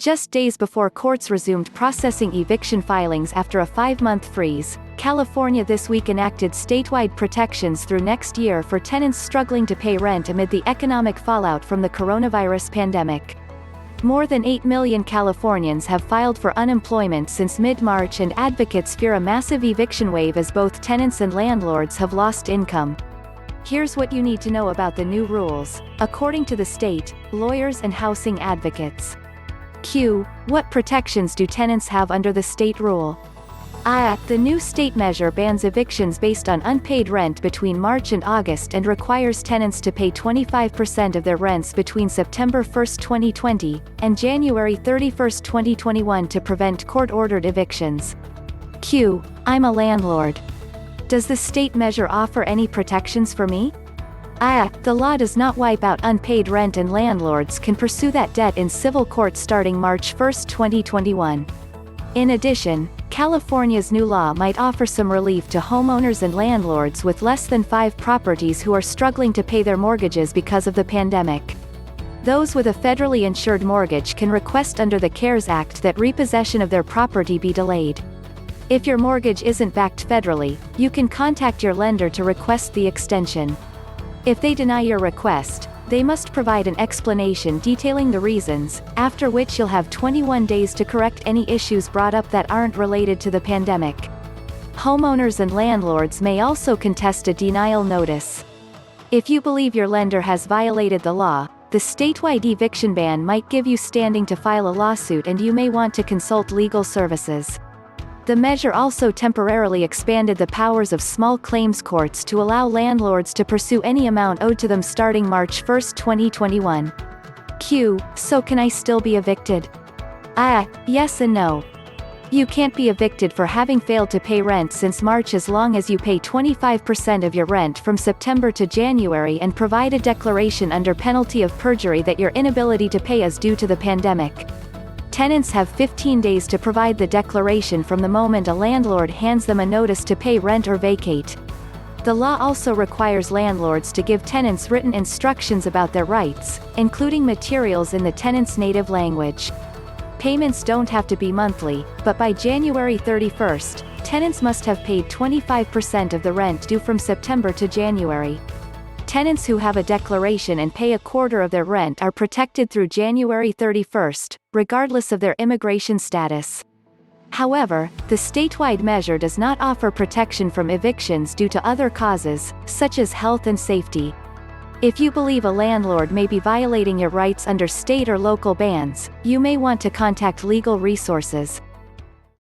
Just days before courts resumed processing eviction filings after a 5-month freeze, California this week enacted statewide protections through next year for tenants struggling to pay rent amid the economic fallout from the coronavirus pandemic. More than 8 million Californians have filed for unemployment since mid-March, and advocates fear a massive eviction wave as both tenants and landlords have lost income. Here's what you need to know about the new rules, according to the state, lawyers and housing advocates. Q. What protections do tenants have under the state rule? The new state measure bans evictions based on unpaid rent between March and August and requires tenants to pay 25% of their rents between September 1, 2020, and January 31, 2021 to prevent court-ordered evictions. Q. I'm a landlord. Does the state measure offer any protections for me? The law does not wipe out unpaid rent, and landlords can pursue that debt in civil court starting March 1, 2021. In addition, California's new law might offer some relief to homeowners and landlords with less than 5 properties who are struggling to pay their mortgages because of the pandemic. Those with a federally insured mortgage can request under the CARES Act that repossession of their property be delayed. If your mortgage isn't backed federally, you can contact your lender to request the extension. If they deny your request, they must provide an explanation detailing the reasons, after which you'll have 21 days to correct any issues brought up that aren't related to the pandemic. Homeowners and landlords may also contest a denial notice. If you believe your lender has violated the law, the statewide eviction ban might give you standing to file a lawsuit, and you may want to consult legal services. The measure also temporarily expanded the powers of small claims courts to allow landlords to pursue any amount owed to them starting March 1, 2021. Q. So can I still be evicted? Yes and no. You can't be evicted for having failed to pay rent since March as long as you pay 25% of your rent from September to January and provide a declaration under penalty of perjury that your inability to pay is due to the pandemic. Tenants have 15 days to provide the declaration from the moment a landlord hands them a notice to pay rent or vacate. The law also requires landlords to give tenants written instructions about their rights, including materials in the tenant's native language. Payments don't have to be monthly, but by January 31st, tenants must have paid 25% of the rent due from September to January. Tenants who have a declaration and pay a quarter of their rent are protected through January 31st, regardless of their immigration status. However, the statewide measure does not offer protection from evictions due to other causes, such as health and safety. If you believe a landlord may be violating your rights under state or local bans, you may want to contact legal resources.